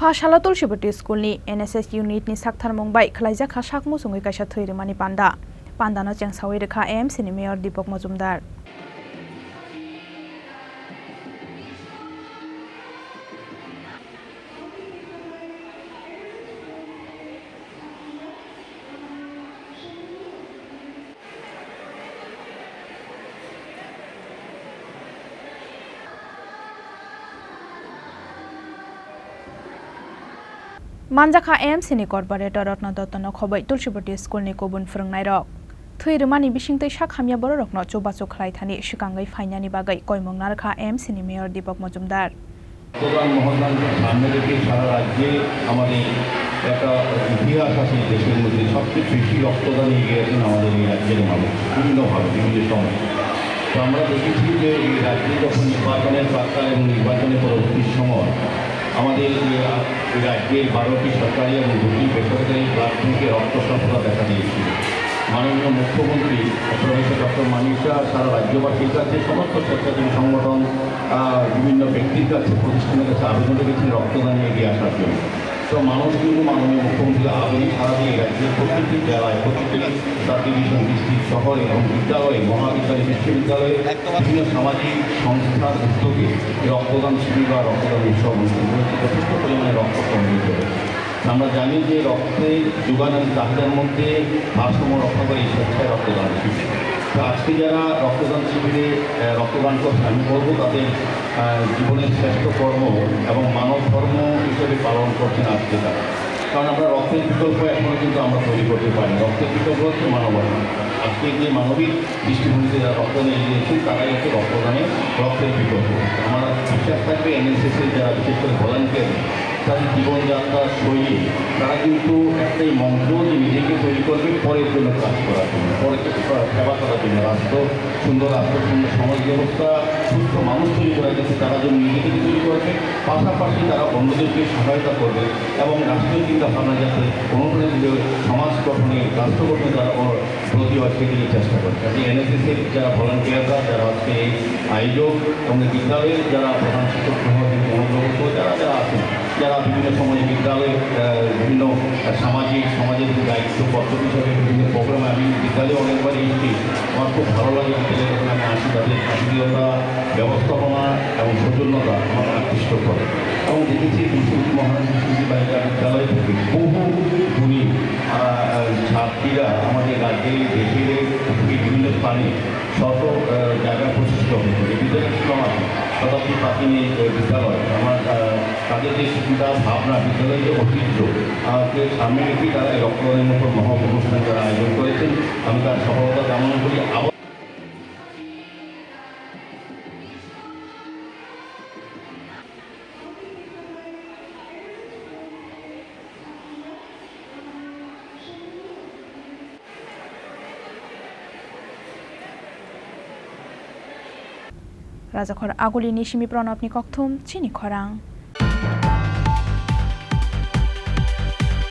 Fashala Tulshibati Schoolni NSS unit ni Saktharmung bai Khlaijakha sak Mwchungwi Kaisa Thowi Rwmani Panda. Panda no cheng sawi rekha AMC ni mayor Dipok Majumdar. Manjakha AMC ni corporator Rotna Dottono khobai Tulshibati Schoolni kobun phwrwngnai rok. Thowi Rwmani bisingtwi sak hamya borok rokno chubachu khlaithani sikangai fainani bagai koimung narkha AMC ni mayor Dipok Majumdar. রক্তদান মহদানকে সামনে রেখে সারা রাজ্যে আমাদের একটা ইতিহাস আছে দেশের মধ্যে সবচেয়ে বেশি রক্তদান এগিয়ে গেছেন আমাদের এই রাজ্যের মানুষ বিভিন্নভাবে বিভিন্ন সময়। তো আমরা দেখেছি যে এই রাজ্যে যখন নির্বাচনের প্রাক্কাল এবং নির্বাচনের পরবর্তী সময় আমাদের এই রাজ্যের 12টি সরকারি এবং 2টি বেসরকারি ব্লাড ব্যাংকে রক্ত স্বল্পতা দেখা দিয়েছিল। মাননীয় মুখ্যমন্ত্রী প্রফেসর ডক্টর মানিসা সারা রাজ্যবাসীর কাছে সমস্ত স্বেচ্ছাসেবী সংগঠন বিভিন্ন ব্যক্তির কাছে প্রতিষ্ঠানের কাছে আবেদন রেখেছেন রক্তদানে এগিয়ে আসার জন্য। তো মানুষ কিন্তু মাননীয় মুখ্যমন্ত্রীর আবেদন সারা দিয়ে রাজ্যের প্রতিটি জেলায় প্রতিটি সাব ডিভিশন ডিস্ট্রিক্ট শহরে এবং বিদ্যালয়ে মহাবিদ্যালয় বিশ্ববিদ্যালয়ে বিভিন্ন সামাজিক সংস্থার উদ্যোগে রক্তদান শিবির বা রক্তদান উৎসব অনুষ্ঠান করেছে যথেষ্ট পরিমাণে রক্ত সংগৃহীত হয়েছে। আমরা জানি যে রক্তের যোগানের চাহিদার মধ্যে ভারসাম্য রক্ষা করে স্বেচ্ছায় রক্তদান শিবির। তো আজকে যারা রক্তদান শিবিরে রক্তদান করছে আমি বলবো তাদের জীবনের শ্রেষ্ঠ কর্ম এবং মানব ধর্ম হিসেবে পালন করছেন আজকে তারা। কারণ আমরা রক্তের বিকল্প এখনও কিন্তু আমরা তৈরি করতে পারি। রক্তের বিকল্প হচ্ছে মানবতা। আজকে যে মানবিক দৃষ্টিভঙ্গিতে যারা রক্তদান এগিয়ে দিয়েছেন তারাই হচ্ছে রক্তদানে রক্তের বিকল্প। আমার বিশ্বাস থাকবে NSS যারা বিশেষ করে ভলান্টিয়ার তাদের জীবনযাত্রার শৈলী তারা কিন্তু একটাই মন্ত্র যে নিজেকে তৈরি করবে পরের জন্য কাজ করার জন্য পরের সেবা করার জন্য রাষ্ট্র সুন্দর সমাজ ব্যবস্থা সুস্থ মানুষ তৈরি করার জন্য তারা যেন নিজেকে তৈরি করবে পাশাপাশি তারা অন্যদেরকে সহায়তা করবে এবং রাষ্ট্রীয় চিন্তাভাবনা যাতে অনুপ্রাণিত সমাজ গঠনে রাষ্ট্র গঠনে তারা ব্রতী হয় সেদিকে চেষ্টা করে। কাজে NSS যারা ভলান্টিয়াররা যারা আজকে এই আয়োজক এবং বিদ্যালয়ের যারা প্রধান শিক্ষক অনুগ্রহ যারা যারা আছেন যারা বিভিন্ন সময়ে বিদ্যালয়ে বিভিন্ন সমাজের দায়িত্ব কর্তব্য হিসাবে বিভিন্ন প্রোগ্রামে আমি বিদ্যালয়ে অনেকবার এসেছি। আমার খুব ভালো লাগে বিদ্যালয়ে যখন আমি আসি তাদের আত্মীয়তা ব্যবস্থাপনা এবং সৌজন্যতা আমার আকৃষ্ট করে এবং দেখেছি তুলসীবতী মহারাজ বালিকা বিদ্যালয় থেকে বহু গুণী ছাত্রীরা আমাদের রাজ্যে দেশের বিভিন্ন স্থানে শত জায়গায় প্রতিষ্ঠিত হয়েছে। এই বিদ্যালয় ছিল আমার শতাব্দী প্রাচীন এই বিদ্যালয় আমার তাদের যে চিন্তা ভাবনা বিদ্যালয়ের যে ঐতিহ্যকে সামনে রেখে তারা এই রক্তদানের মতো মহা অনুষ্ঠান যারা আয়োজন করেছেন আমি তার সফলতা কামনা করি। Rajakhor Aguli Nishimi Pranab ni Kokthum Chini Khorang.